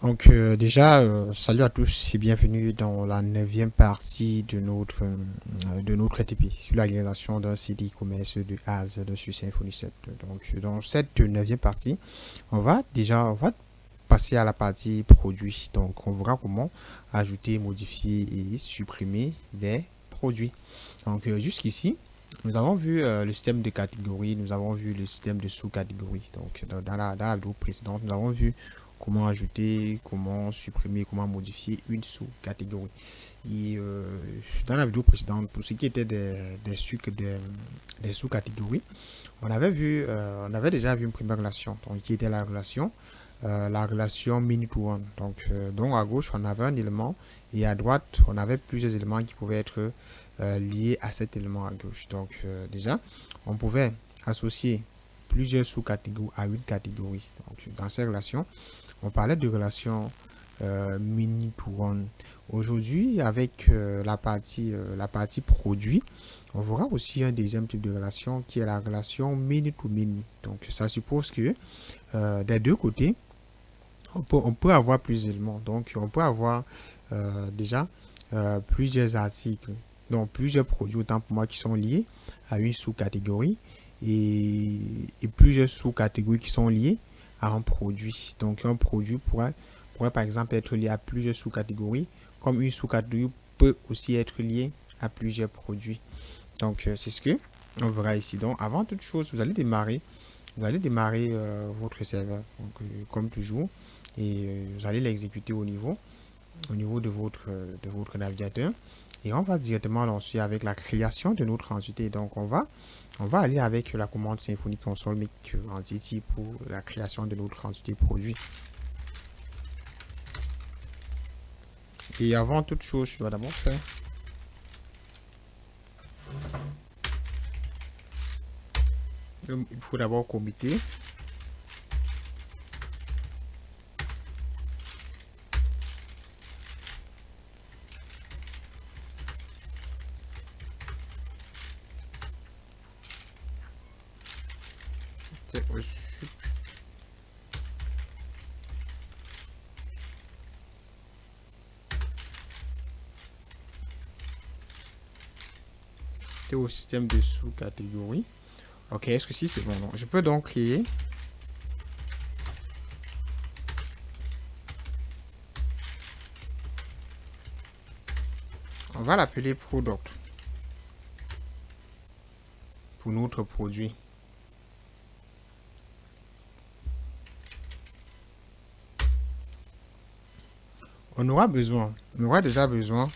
Donc déjà, salut à tous et bienvenue dans la neuvième partie de notre TP sur la réalisation d'un site e-commerce de A à Z sur Symfony 7. Donc dans cette neuvième partie, on va passer à la partie produit. Donc on verra comment ajouter, modifier et supprimer des produits. Donc jusqu'ici, nous avons vu le système de catégories, nous avons vu le système de sous-catégories. Donc dans la vidéo précédente, nous avons vu comment ajouter, comment supprimer, comment modifier une sous-catégorie. Et dans la vidéo précédente, pour ce qui était des sous-catégories, on avait déjà vu une première relation, donc qui était la relation mini to one. Donc à gauche, on avait un élément et à droite, on avait plusieurs éléments qui pouvaient être liés à cet élément à gauche. Donc déjà, on pouvait associer plusieurs sous-catégories à une catégorie. Donc dans ces relations, on parlait de relations mini to one. Aujourd'hui, avec la partie produit, on verra aussi un deuxième type de relation qui est la relation mini to mini. Donc, ça suppose que des deux côtés, on peut avoir plusieurs éléments. Donc, on peut avoir déjà plusieurs articles, donc plusieurs produits, autant pour moi, qui sont liés à une sous-catégorie et plusieurs sous-catégories qui sont liées à un produit. Donc, un produit pourrait par exemple être lié à plusieurs sous-catégories, comme une sous-catégorie peut aussi être liée à plusieurs produits. Donc, c'est ce que on verra ici. Donc, avant toute chose, vous allez démarrer votre serveur, donc, comme toujours, et vous allez l'exécuter au niveau de votre navigateur. Et on va directement lancer avec la création de notre entité. Donc, on va aller avec la commande Symfony console make entity pour la création de notre entité produit. Et avant toute chose, je dois d'abord faire il faut d'abord committer. Au système de sous-catégorie. Ok, est-ce que si c'est bon? Donc, je peux donc créer on va l'appeler product pour notre produit. On aura déjà besoin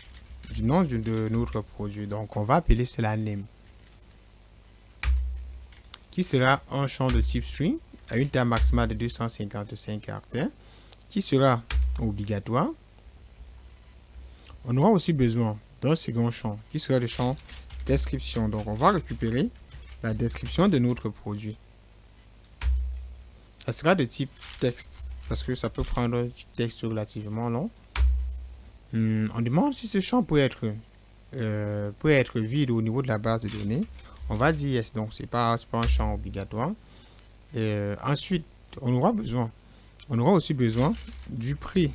du nom de notre produit. Donc, on va appeler cela name, qui sera un champ de type string à une taille maximale de 255 caractères, qui sera obligatoire. On aura aussi besoin d'un second champ, qui sera le champ description. Donc, on va récupérer la description de notre produit. Ça sera de type texte, parce que ça peut prendre un texte relativement long. On demande si ce champ peut être vide au niveau de la base de données. On va dire yes, donc c'est pas un champ obligatoire. Ensuite, on aura aussi besoin du prix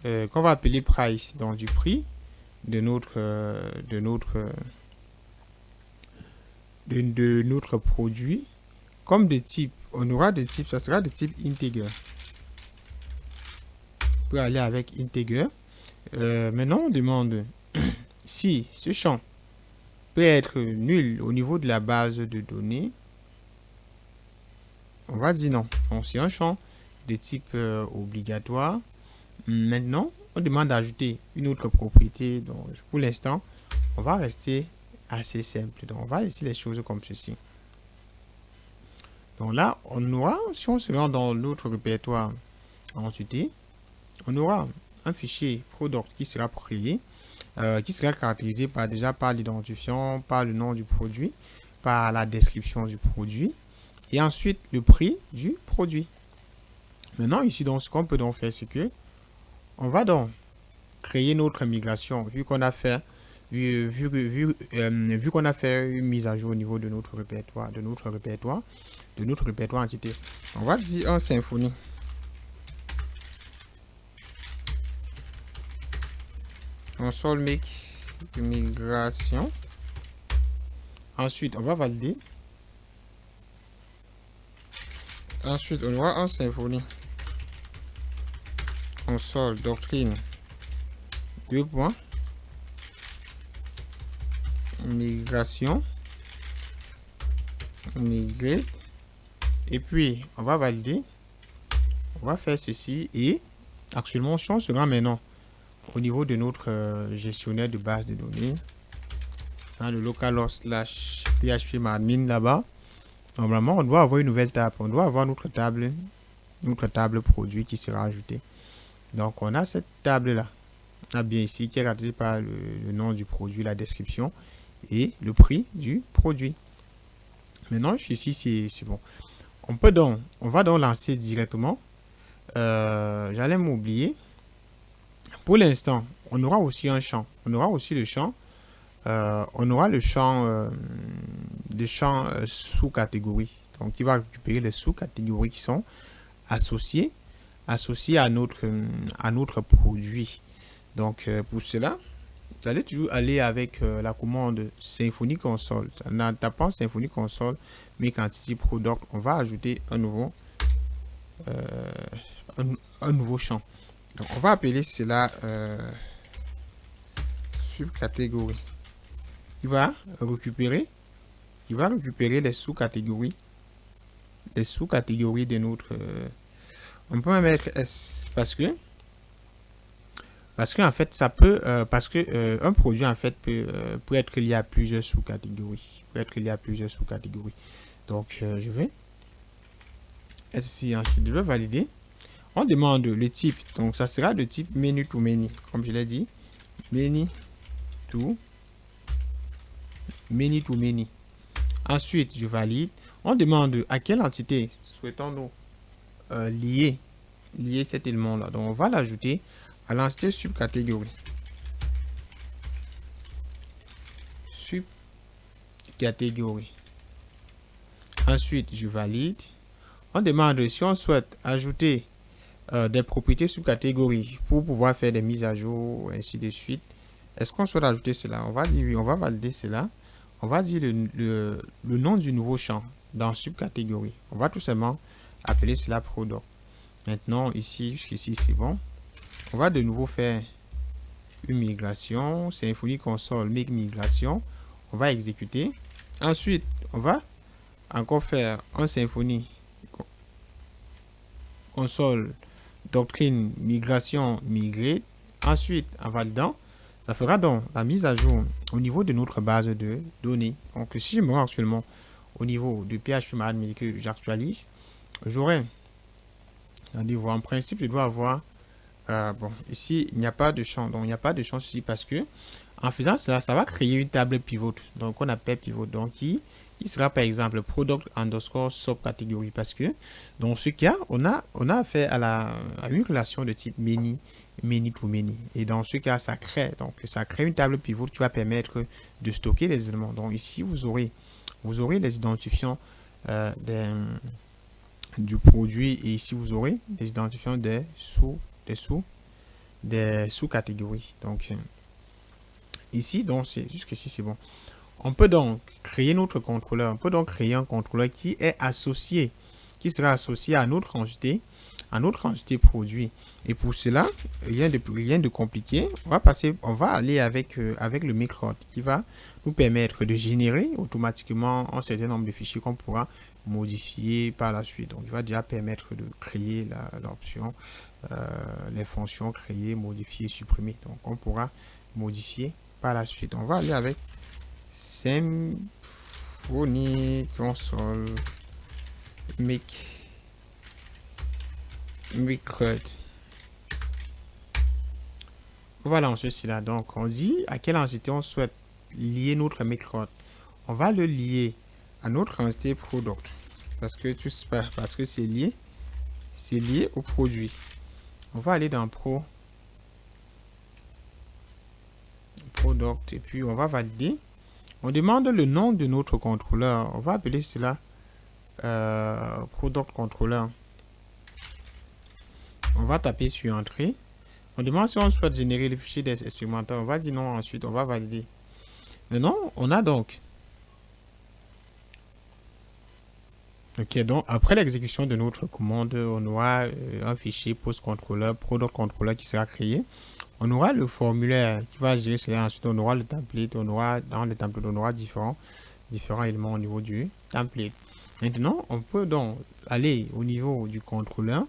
qu'on va appeler price, donc du prix de notre produit. Comme de type, on aura des types, ça sera de type integer. Pour aller avec integer. Maintenant, on demande si ce champ peut être nul au niveau de la base de données. On va dire non. Donc, c'est un champ de type obligatoire. Maintenant, on demande d'ajouter une autre propriété. Donc, pour l'instant, on va rester assez simple. Donc, on va laisser les choses comme ceci. Donc là, on aura, si on se rend dans notre répertoire entité, on aura un fichier product qui sera créé, qui sera caractérisé par l'identifiant, par le nom du produit, par la description du produit, et ensuite le prix du produit. Maintenant, ici, donc, ce qu'on peut donc faire, c'est que on va donc créer notre migration, vu qu'on a fait qu'on a fait une mise à jour au niveau de notre répertoire, entité. On va dire un Symfony console make migration. Ensuite, on va valider. Ensuite, on aura en Symfony. Console doctrine. Deux points. Migration. Migrate. Et puis, on va valider. On va faire ceci et actuellement, si on se rend maintenant au niveau de notre gestionnaire de base de données, dans le localhost/phpMadmin là-bas, normalement, on doit avoir une nouvelle table. On doit avoir notre table produit qui sera ajoutée. Donc, on a cette table-là. On a bien ici qui est caractérisée par le nom du produit, la description et le prix du produit. Maintenant, ici, c'est bon. On va donc lancer directement. J'allais m'oublier. Pour l'instant, on aura aussi un champ. On aura aussi le champ. On aura le champ des champs sous-catégories. Donc, il va récupérer les sous-catégories qui sont associées à notre produit. Donc, pour cela, vous allez toujours aller avec la commande Symfony Console. En tapant Symfony Console, Make Entity Product, on va ajouter un nouveau champ. Donc, on va appeler cela subcatégorie. Il va récupérer les sous-catégories de notre on peut mettre S parce que en fait ça peut un produit en fait peut être lié à plusieurs sous-catégories, donc je vais ici, ensuite je vais valider. On demande le type, donc ça sera de type many to many, comme je l'ai dit, many to many. Ensuite, je valide. On demande à quelle entité souhaitons-nous lier cet élément-là. Donc, on va l'ajouter à l'entité subcatégorie. Ensuite, je valide. On demande si on souhaite ajouter des propriétés subcatégories pour pouvoir faire des mises à jour, ainsi de suite. Est-ce qu'on souhaite ajouter cela? On va dire oui, on va valider cela. On va dire le nom du nouveau champ dans subcatégorie. On va tout simplement appeler cela product. Maintenant, ici, jusqu'ici, c'est bon. On va de nouveau faire une migration. Symfony Console, make migration. On va exécuter. Ensuite, on va encore faire un Symfony Console, doctrine, migration, migrate. Ensuite, en validant, ça fera donc la mise à jour au niveau de notre base de données. Donc, si je me rends actuellement au niveau de phpMadmin que j'actualise, j'aurai, en principe, je dois avoir, bon, ici, il n'y a pas de champ. Donc, il n'y a pas de champ ici parce que, en faisant cela, ça va créer une table pivot. Donc, on appelle pivot. Donc, qui sera, par exemple, product underscore subcatégorie. Parce que, dans ce cas, on a affaire à une relation de type many to many. Et dans ce cas, ça crée une table pivot qui va permettre de stocker les éléments. Donc, ici, vous aurez les identifiants du produit et ici, vous aurez les identifiants des sous-catégories. Donc, ici, donc, jusqu'ici, c'est bon. On peut donc créer notre contrôleur. On peut donc créer un contrôleur qui sera associé à notre entité, produit. Et pour cela, rien de compliqué. On va aller avec le microde qui va nous permettre de générer automatiquement un certain nombre de fichiers qu'on pourra modifier par la suite. Donc, il va déjà permettre de créer l'option, les fonctions créer, modifier, supprimer. Donc, on pourra modifier par la suite. On va aller avec Symfony Console make microde. Voilà, en ceci là. Donc, on dit à quelle entité on souhaite lier notre microde. On va le lier à notre entité product parce que c'est lié au produit. On va aller dans product et puis on va valider. On demande le nom de notre contrôleur. On va appeler cela product controller. On va taper sur entrée. On demande si on souhaite générer le fichier des expérimentaux. On va dire non, ensuite on va valider. Maintenant, on a donc... Ok, donc après l'exécution de notre commande, on aura un fichier PostController, Product Controller qui sera créé. On aura le formulaire qui va gérer cela. Ensuite, on aura le template. On aura, dans le template, on aura différents éléments au niveau du template. Maintenant, on peut donc aller au niveau du contrôleur.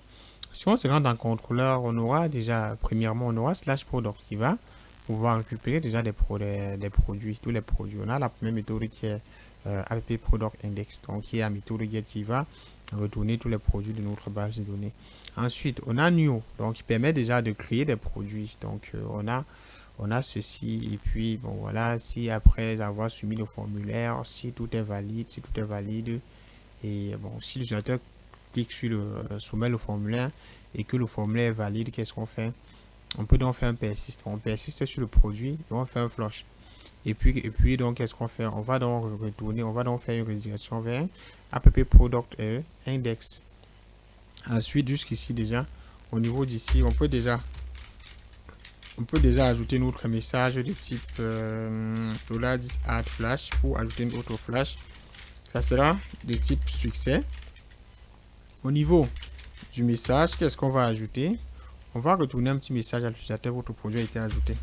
Si on se rend dans le contrôleur, on aura déjà, premièrement, on aura /product qui va pouvoir récupérer déjà des produits, tous les produits. On a la première méthode qui est app product index, donc qui est la méthode get qui va retourner tous les produits de notre base de données. Ensuite, on a new, donc qui permet déjà de créer des produits. Donc, on a ceci, et puis, bon, voilà, si après avoir soumis le formulaire, si tout est valide, et bon, si l'utilisateur clique sur soumet le formulaire et que le formulaire est valide, qu'est-ce qu'on fait? On peut donc faire un persiste. On persiste sur le produit et on fait un flush. Et puis donc, qu'est-ce qu'on fait? On va donc retourner, on va donc faire une redirection vers app product index. Ensuite, jusqu'ici déjà, au niveau d'ici, on peut déjà ajouter notre message de type $10 add flash pour ajouter une autre flash. Ça sera de type succès. Au niveau du message, qu'est-ce qu'on va ajouter? On va retourner un petit message à l'utilisateur, votre produit a été ajouté.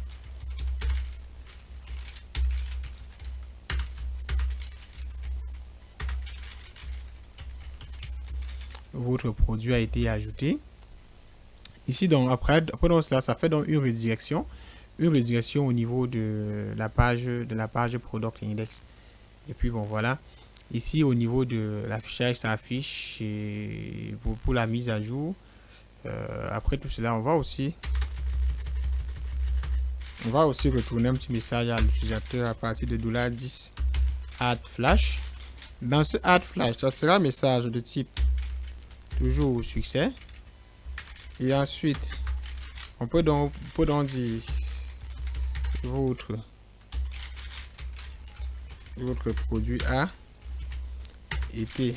Votre produit a été ajouté. Ici, donc, après donc, cela, ça fait donc une redirection au niveau de la page Product Index. Et puis, bon, voilà. Ici, au niveau de l'affichage, ça affiche pour la mise à jour. Après tout cela, on va aussi retourner un petit message à l'utilisateur à partir de $10 add flash. Dans ce add flash, ça sera un message de type toujours au succès. Et ensuite, on peut donc dire votre produit a été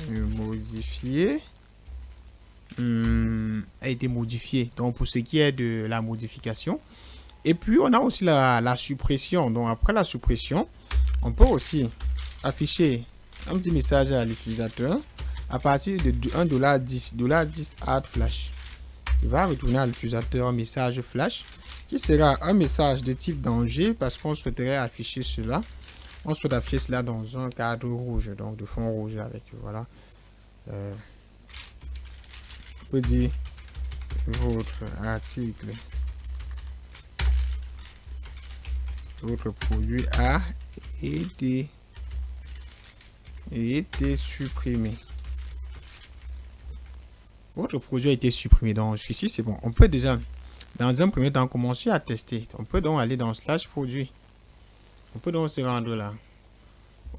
modifié. Donc pour ce qui est de la modification. Et puis on a aussi la suppression. Donc après la suppression, on peut aussi afficher un petit message à l'utilisateur à partir de $10 add flash. Il va retourner à l'utilisateur un message flash qui sera un message de type danger parce qu'on souhaiterait afficher cela. On souhaite afficher cela dans un cadre rouge, donc de fond rouge avec, voilà. On peut dire votre article, votre produit a été supprimé. Votre produit a été supprimé. Donc ici c'est bon. On peut déjà dans un premier temps commencer à tester. On peut donc aller dans /produit. On peut donc se rendre là.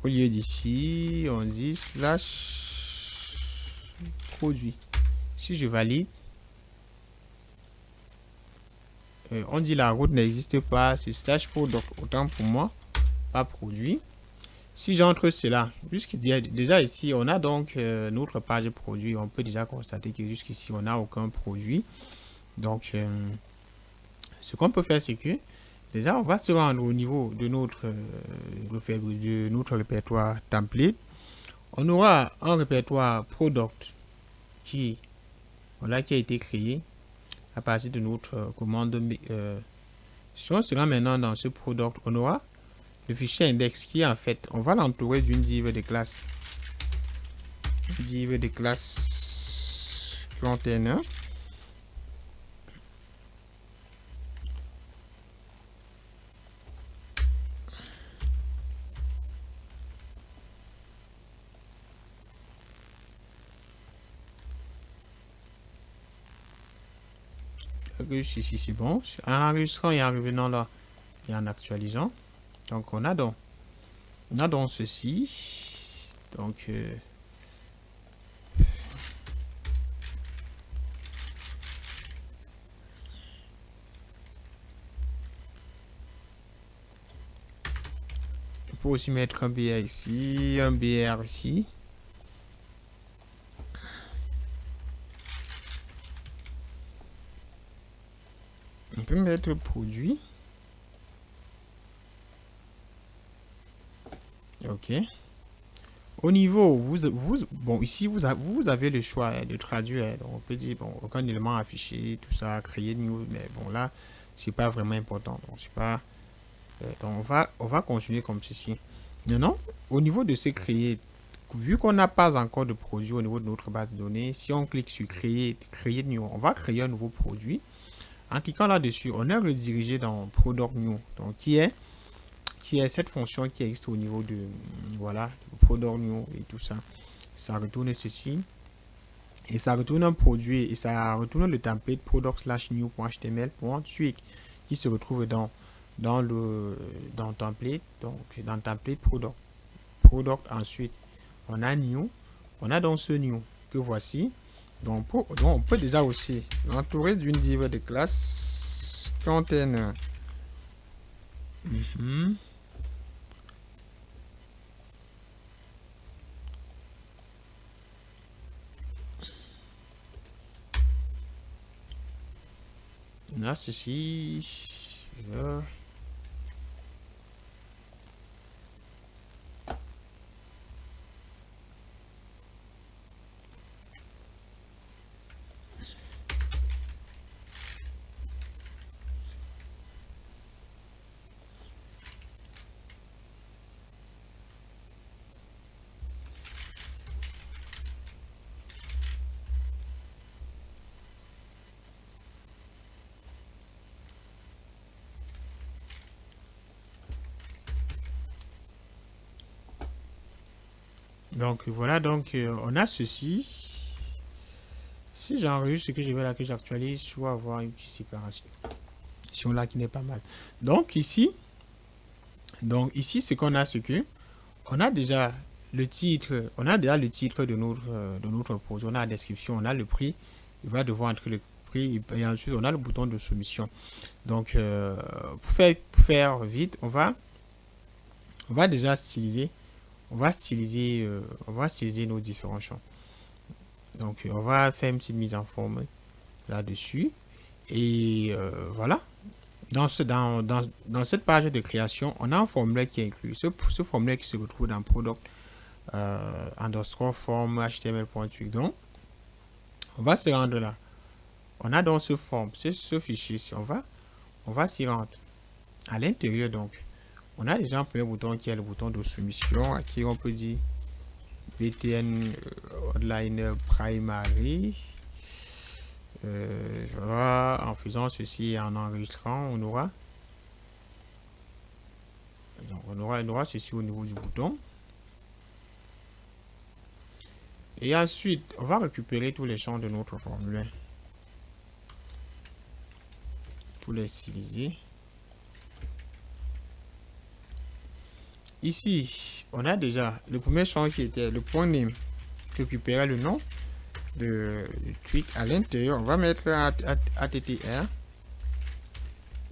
Au lieu d'ici, on dit /produit. Si je valide, on dit la route n'existe pas, c'est /product. Autant pour moi, pas produit. Si j'entre cela, déjà ici, on a donc notre page produit. On peut déjà constater que jusqu'ici, on n'a aucun produit. Donc, ce qu'on peut faire, c'est que déjà, on va se rendre au niveau de notre répertoire template. On aura un répertoire product qui a été créé à partir de notre commande. Si on se rend maintenant dans ce product, on aura le fichier index qui en fait, on va l'entourer d'une div de classe. Div de classe container. Ici c'est bon. En enregistrant et en revenant là et en actualisant. Donc on a donc ceci. Donc on peut aussi mettre un BR ici, un BR ici. On peut mettre produit. Ok. Au niveau, bon, ici, vous avez le choix de traduire. Donc, on peut dire, bon, aucun élément affiché, tout ça, créer new, mais bon, là, c'est pas vraiment important. Donc, c'est pas, donc on va continuer comme ceci. Maintenant, au niveau de ce créer, vu qu'on n'a pas encore de produit au niveau de notre base de données, si on clique sur créer new, on va créer un nouveau produit. En cliquant là-dessus, on est redirigé dans product new, donc qui est cette fonction qui existe au niveau de, voilà, product new et tout ça. Ça retourne ceci et ça retourne un produit et ça retourne le template product/new.html.twig qui se retrouve dans le template, donc dans le template product. Ensuite on a new, on a donc ce new que voici. Donc on peut déjà aussi l'entourer d'une div de classe container. Là, ceci. Donc voilà, donc on a ceci. Si j'enregistre ce que je veux là, que j'actualise, je vais avoir une petite séparation là qui n'est pas mal. Donc ici, ce qu'on a, c'est que on a déjà le titre, de notre projet, on a la description, on a le prix, il va devoir entrer le prix et ensuite on a le bouton de soumission. Donc pour faire vite, on va déjà styliser, on va styliser nos différents champs. Donc on va faire une petite mise en forme là-dessus et voilà. Dans cette page de création, on a un formulaire qui est inclus. Ce formulaire qui se retrouve dans product underscore form html.twig. Donc, on va se rendre là. On a donc ce fichier ici. On va s'y rendre. À l'intérieur, donc, on a déjà un premier bouton qui est le bouton de soumission, à qui on peut dire btn outliner primary. Voilà, en faisant ceci et en enregistrant, on aura ceci au niveau du bouton. Et ensuite, on va récupérer tous les champs de notre formulaire. Pour les styliser. Ici, on a déjà le premier champ qui était le point name, qui récupérait le nom du tweak. À l'intérieur, on va mettre attr.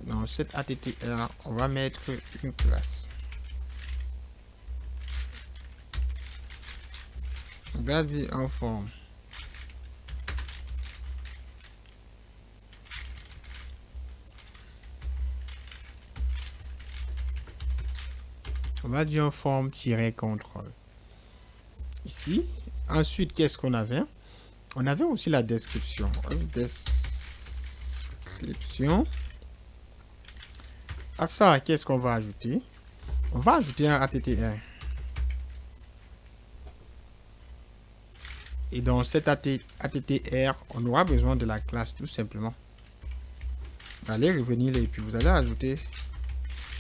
Dans cette attr, on va mettre une classe. Vas-y en forme. On va dire en forme -contrôle. Ici. Ensuite, qu'est-ce qu'on avait? On avait aussi la description. Description. À ça, qu'est-ce qu'on va ajouter? On va ajouter un attr. Et dans cet attr, on aura besoin de la classe tout simplement. Vous allez revenir et puis vous allez ajouter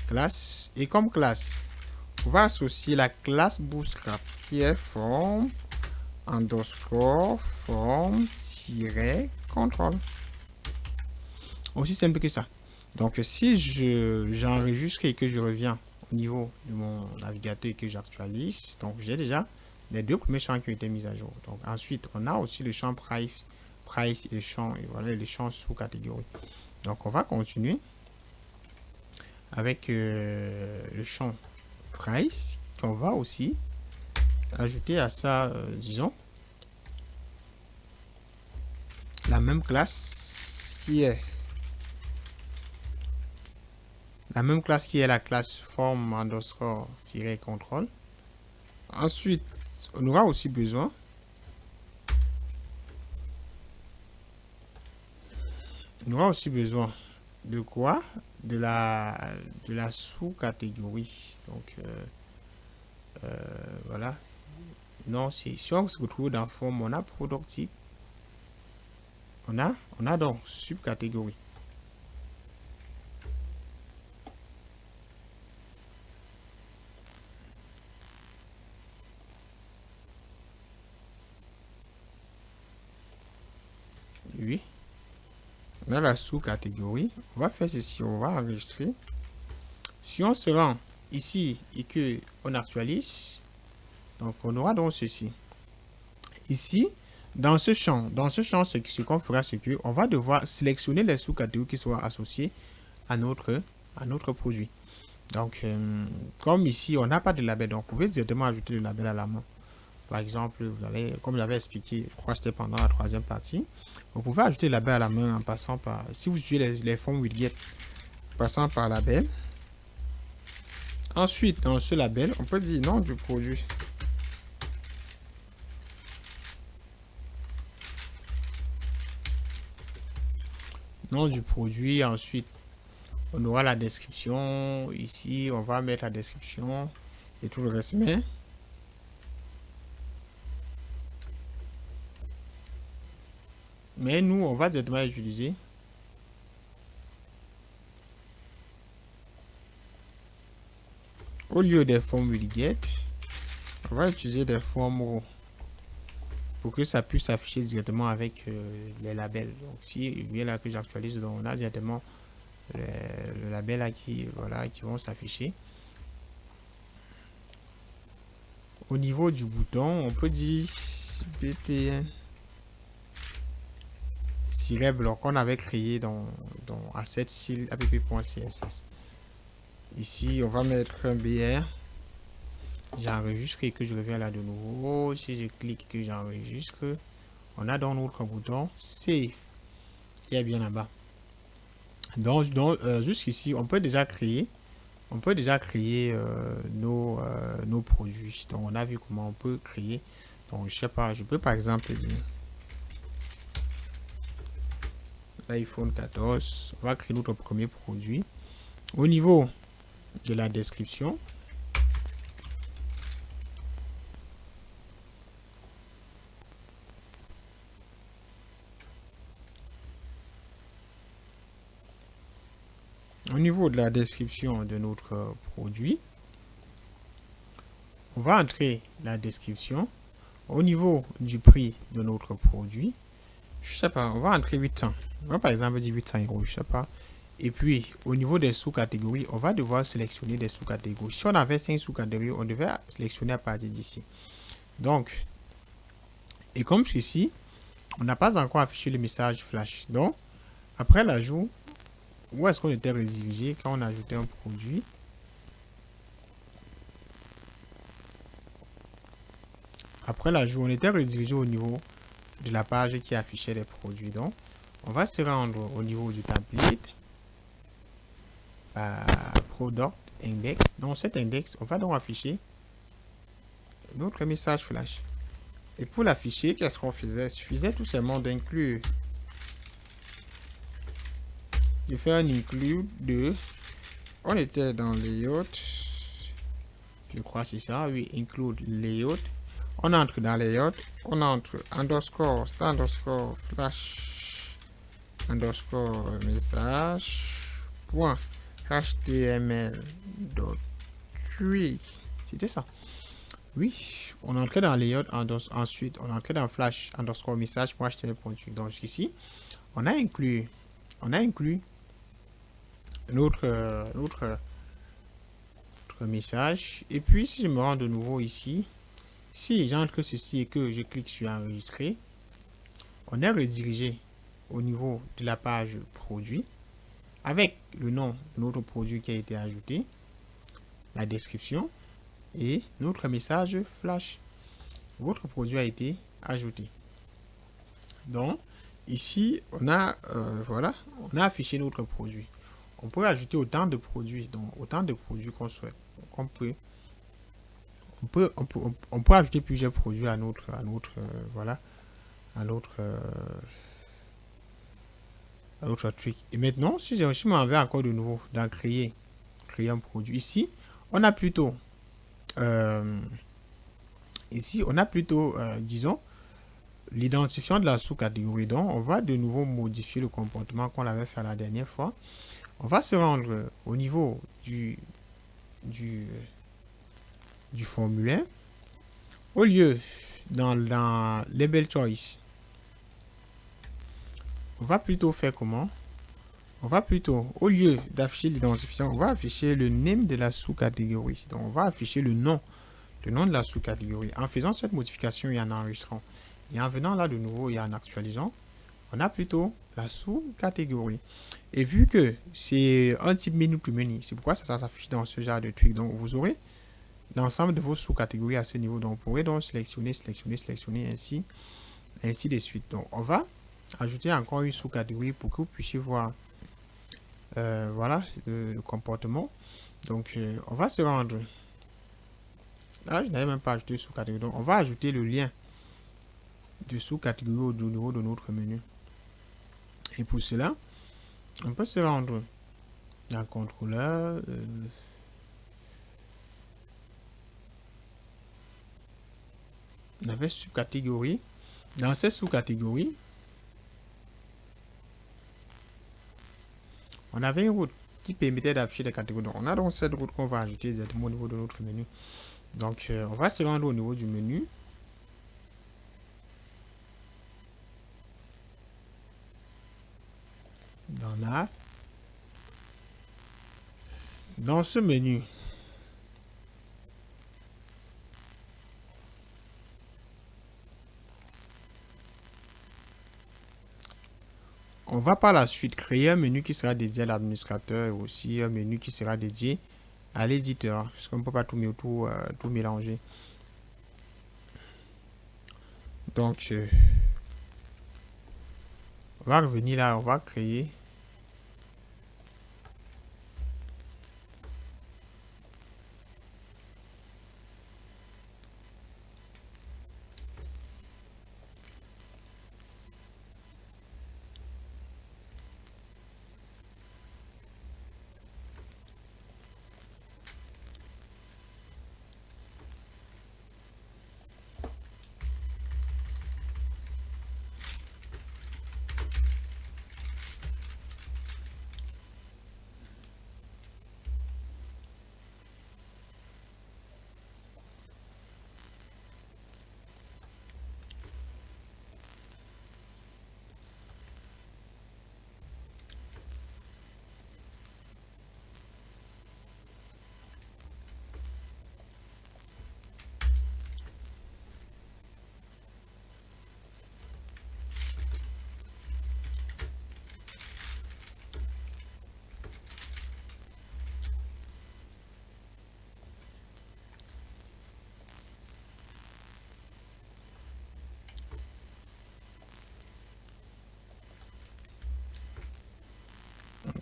classe. Et comme classe, on va associer la classe bootstrap qui est form underscore form-control. Aussi simple que ça. Donc si j'enregistre et que je reviens au niveau de mon navigateur et que j'actualise, donc j'ai déjà les deux premiers champs qui ont été mis à jour. Donc ensuite, on a aussi le champ price et le champ, et voilà les champs sous catégorie. Donc on va continuer avec le champ price qu'on va aussi ajouter à ça, disons, la même classe qui est la même classe qui est la classe form underscore contrôle. Ensuite, on aura aussi besoin de quoi? De la sous-catégorie. Donc, voilà. Non, si on se retrouve dans forme, on a productive. On a donc subcatégorie. Oui. On a la sous-catégorie. On va faire ceci, on va enregistrer. Si on se rend ici et que on actualise, donc on aura donc ceci. Ici, dans ce champ, ce qu'on fera, c'est que on va devoir sélectionner les sous-catégories qui seront associées à notre produit. Donc, comme ici, on n'a pas de label, donc vous pouvez directement ajouter le label à la main. Par exemple, vous allez, comme j'avais expliqué, 3 steps pendant la troisième partie, vous pouvez ajouter le label à la main en passant par, si vous utilisez les formes widget, passant par label. Ensuite, dans ce label, on peut dire nom du produit. Nom du produit. Ensuite, on aura la description. Ici, on va mettre la description et tout le reste. Mais nous, on va directement utiliser au lieu des formes widget, on va utiliser des formes pour que ça puisse s'afficher directement avec les labels. Donc si bien là que j'actualise, donc on a directement le label là qui vont s'afficher. Au niveau du bouton, on peut dire btn bloc qu'on avait créé dans asset style app.css. Ici, on va mettre un BR. J'enregistre et que je reviens là de nouveau. Si je clique et que j'enregistre, on a dans notre bouton Save qui est bien là-bas. Donc jusqu'ici, on peut déjà créer nos produits. Donc on a vu comment on peut créer. Donc je sais pas, je peux par exemple dire l'iPhone 14. On va créer notre premier produit. Au niveau de la description, de notre produit, on va entrer la description. Au niveau du prix de notre produit, je sais pas, on va entrer 800. On va par exemple dire 800 euros, je sais pas. Et puis, au niveau des sous-catégories, on va devoir sélectionner des sous-catégories. Si on avait 5 sous-catégories, on devait sélectionner à partir d'ici. Donc, et comme ceci, on n'a pas encore affiché le message flash. Donc, après l'ajout, où est-ce qu'on était redirigé quand on a ajouté un produit? Après l'ajout, on était redirigé au niveau de la page qui affichait les produits. Donc, on va se rendre au niveau du template. Product index. Dans cet index, on va donc afficher notre message flash. Et pour l'afficher, qu'est-ce qu'on faisait? Il suffisait tout simplement d'inclure, de faire un include de, on était dans layout, je crois que c'est ça, oui, include layout. On entre dans layout, on entre underscore, star underscore flash underscore message point html.3. C'était ça. Oui, on entrait dans layout, ensuite on entrait dans flash underscore message.html.3. Donc ici, on a inclus notre message. Et puis si je me rends de nouveau ici, si j'entre ceci et que je clique sur enregistrer, on est redirigé au niveau de la page produit avec le nom de notre produit qui a été ajouté, la description et notre message flash. Votre produit a été ajouté. Donc ici on a on a affiché notre produit. On peut ajouter autant de produits, donc autant de produits qu'on souhaite. Donc on peut ajouter plusieurs produits voilà, à notre truc. Et maintenant, si je m'en vais encore de nouveau dans créer un produit. Euh, Ici, on a plutôt, disons, l'identifiant de la sous-catégorie. Donc, on va de nouveau modifier le comportement qu'on avait fait la dernière fois. On va se rendre au niveau du, du formulaire. Au lieu, dans Label Choice, on va plutôt faire comment? On va plutôt, au lieu d'afficher l'identifiant, on va afficher le name de la sous-catégorie. Donc, on va afficher le nom de la sous-catégorie. En faisant cette modification et en enregistrant, et en venant là de nouveau et en actualisant, on a plutôt la sous-catégorie. Et vu que c'est un type menu to menu, c'est pourquoi ça s'affiche dans ce genre de truc. Donc, vous aurez l'ensemble de vos sous-catégories à ce niveau. Donc, vous pourrez donc sélectionner, ainsi de suite. Donc, on va ajouter encore une sous-catégorie pour que vous puissiez voir voilà le comportement. Donc, on va se rendre. Là, je n'avais même pas ajouté sous-catégorie. Donc, on va ajouter le lien de sous-catégorie au niveau de notre menu. Et pour cela, on peut se rendre dans le contrôleur. On avait sous-catégorie. Dans ces sous-catégories, on avait une route qui permettait d'afficher des catégories. Donc, on a donc cette route qu'on va ajouter exactement au niveau de notre menu. Donc, on va se rendre au niveau du menu. Dans ce menu, on va par la suite créer un menu qui sera dédié à l'administrateur et aussi un menu qui sera dédié à l'éditeur. Parce qu'on ne peut pas tout mélanger. Donc, on va revenir là, on va créer.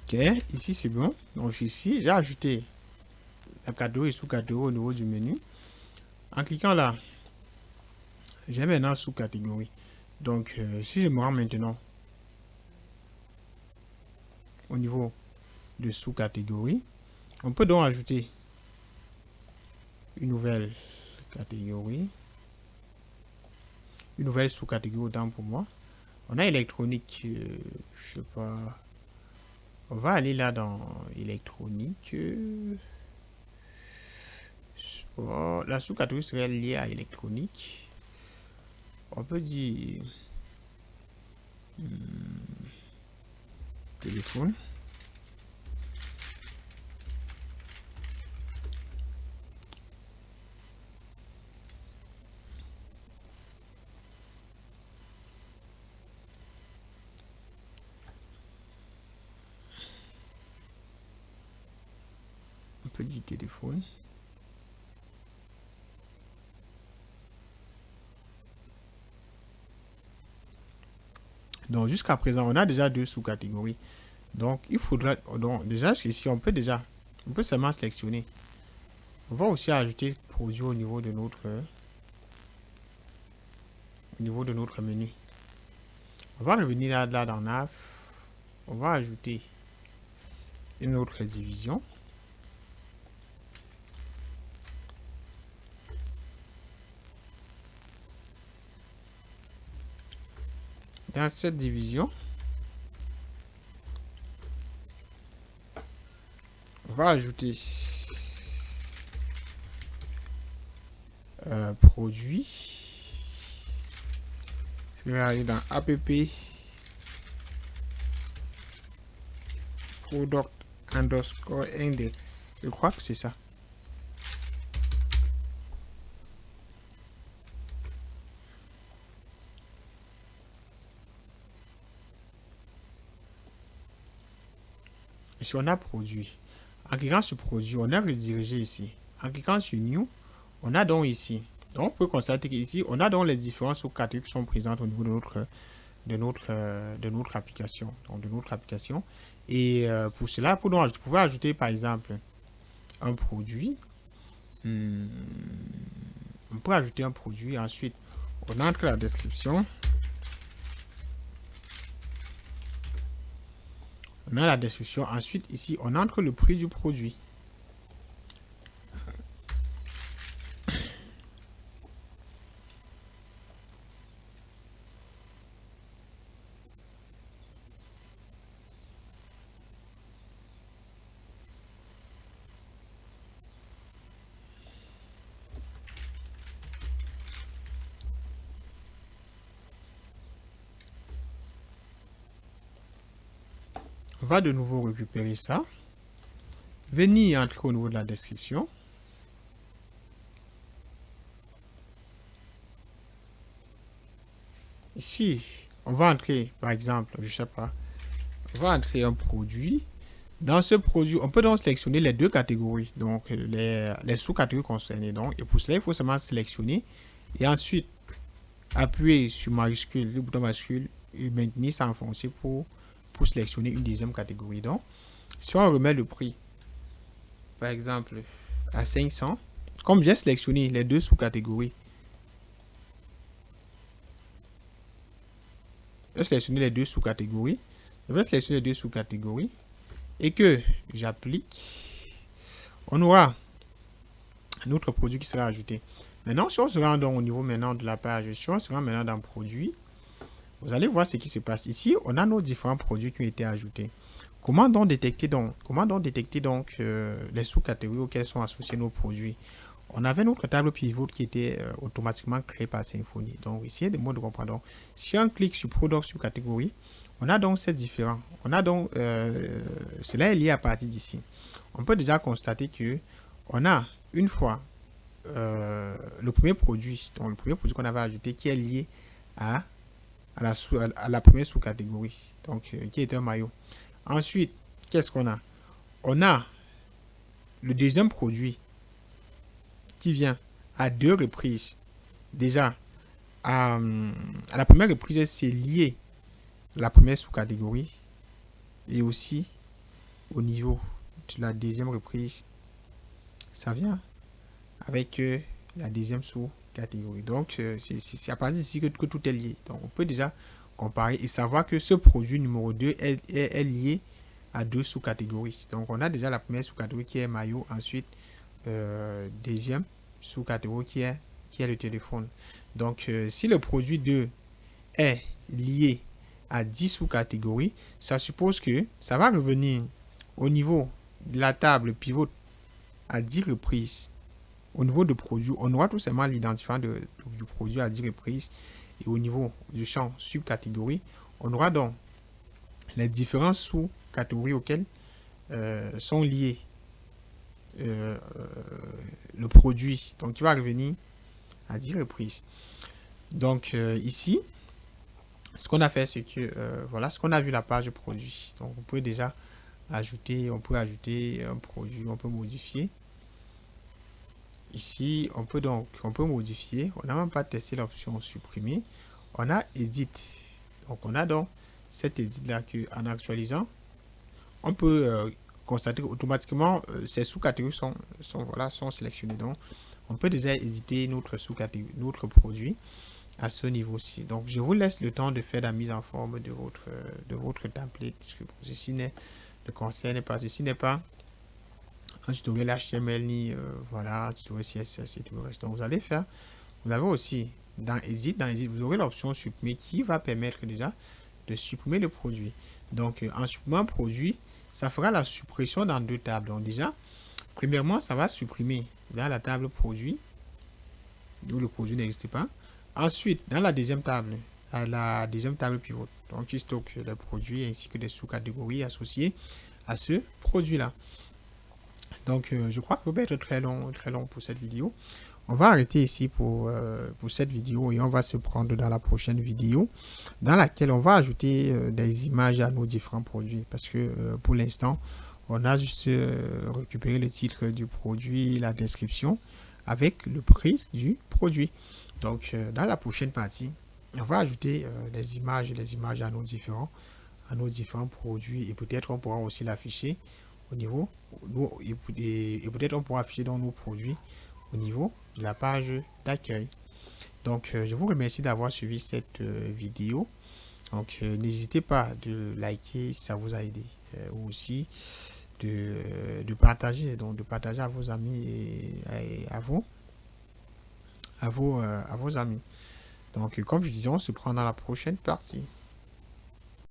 Ok, ici c'est bon. Donc ici, j'ai ajouté la catégorie et sous-catégorie au niveau du menu. En cliquant là, j'ai maintenant sous-catégorie. Donc, si je me rends maintenant au niveau de sous-catégorie, on peut donc ajouter une nouvelle catégorie, une nouvelle sous-catégorie autant pour moi. On a électronique, je sais pas. On va aller là dans électronique. La sous-catégorie serait liée à électronique. On peut dire téléphone. On peut dire téléphone. Donc jusqu'à présent, on a déjà deux sous-catégories. Donc, il faudra, donc déjà ici, on peut seulement sélectionner. On va aussi ajouter produit au niveau de notre menu. On va revenir là dans nav. On va ajouter une autre division. Dans cette division, on va ajouter produit. Je vais aller dans app product underscore index. Je crois que c'est ça. Ici, on a produit. En cliquant sur produit, on a redirigé ici. En cliquant sur new, on a donc ici. Donc, on peut constater qu'ici, on a donc les différentes sous-catégories qui sont présentes au niveau de notre application. Donc, de notre application. Et pour cela, pour pouvoir ajouter, par exemple, un produit. On peut ajouter un produit. Ensuite, on entre la description. On a la description. Ensuite, ici, on entre le prix du produit. On va de nouveau récupérer ça. Venir entrer au niveau de la description. Ici, on va entrer, par exemple, je sais pas, on va entrer un produit. Dans ce produit, on peut donc sélectionner les deux catégories, donc les sous-catégories concernées. Donc, et pour cela, il faut seulement sélectionner et ensuite appuyer sur majuscule, le bouton majuscule et maintenir ça enfoncé pour sélectionner une deuxième catégorie. Donc, si on remet le prix, par exemple, à 500, comme j'ai sélectionné les deux sous-catégories, je vais sélectionner les deux sous-catégories, et que j'applique, on aura notre produit qui sera ajouté. Maintenant, si on se rend donc au niveau maintenant de la page, si on se rend maintenant dans produit, vous allez voir ce qui se passe. Ici, on a nos différents produits qui ont été ajoutés. Comment donc détecter les sous-catégories auxquelles sont associés nos produits? On avait notre table pivot qui était automatiquement créée par Symfony. Donc, ici, il y a des modes de comprendre. Donc, si on clique sur Product sur catégorie, on a donc ces différents. On a donc, cela est lié à partir d'ici. On peut déjà constater que on a une fois le premier produit, donc le premier produit qu'on avait ajouté qui est lié à la première sous-catégorie, donc qui est un maillot. Ensuite, qu'est-ce qu'on a? On a le deuxième produit qui vient à deux reprises. Déjà, à la première reprise, c'est lié à la première sous-catégorie et aussi au niveau de la deuxième reprise, ça vient avec la deuxième sous-catégorie. Donc, c'est à partir d'ici que tout est lié. Donc, on peut déjà comparer et savoir que ce produit numéro 2 est lié à deux sous-catégories. Donc, on a déjà la première sous-catégorie qui est maillot. Ensuite, deuxième sous-catégorie qui est le téléphone. Donc, si le produit 2 est lié à 10 sous-catégories, ça suppose que ça va revenir au niveau de la table pivot à 10 reprises. Au niveau de produit, on aura tout simplement l'identifiant du produit à 10 reprises. Et au niveau du champ subcatégorie, on aura donc les différentes sous-catégories auxquelles sont liés le produit. Donc, il va revenir à 10 reprises. Donc, ici, ce qu'on a fait, c'est que voilà ce qu'on a vu la page produit. Donc, on peut déjà ajouter, un produit, on peut modifier. Ici, on peut modifier. On n'a même pas testé l'option supprimer. On a edit. Donc, on a donc cet edit là que en actualisant, on peut constater qu'automatiquement ces sous-catégories sont sélectionnées. Donc, on peut déjà éditer notre sous-catégorie, notre produit à ce niveau-ci. Donc, je vous laisse le temps de faire la mise en forme de votre template, puisque ceci ne concerne pas, ceci n'est pas un tutoriel HTML ni voilà, un tutoriel CSS et tout le reste. Donc, vous allez faire, vous avez aussi dans Edit, vous aurez l'option supprimer qui va permettre déjà de supprimer le produit. Donc, en supprimant un produit, ça fera la suppression dans deux tables. Donc, déjà, premièrement, ça va supprimer dans la table produit, où le produit n'existe pas. Ensuite, dans la deuxième table, pivot, donc qui stocke les produits ainsi que des sous-catégories associées à ce produit-là. Donc, je crois que ça va être très long pour cette vidéo. On va arrêter ici pour cette vidéo et on va se prendre dans la prochaine vidéo dans laquelle on va ajouter des images à nos différents produits parce que pour l'instant, on a juste récupéré le titre du produit, la description avec le prix du produit. Donc, dans la prochaine partie, on va ajouter des images à nos différents produits et peut-être on pourra aussi l'afficher au niveau et peut-être on pourra afficher dans nos produits au niveau de la page d'accueil. Donc, je vous remercie d'avoir suivi cette vidéo. Donc, n'hésitez pas de liker si ça vous a aidé ou aussi de partager, donc de partager à vos amis et à vos amis. Donc, comme je disais, on se prend dans la prochaine partie.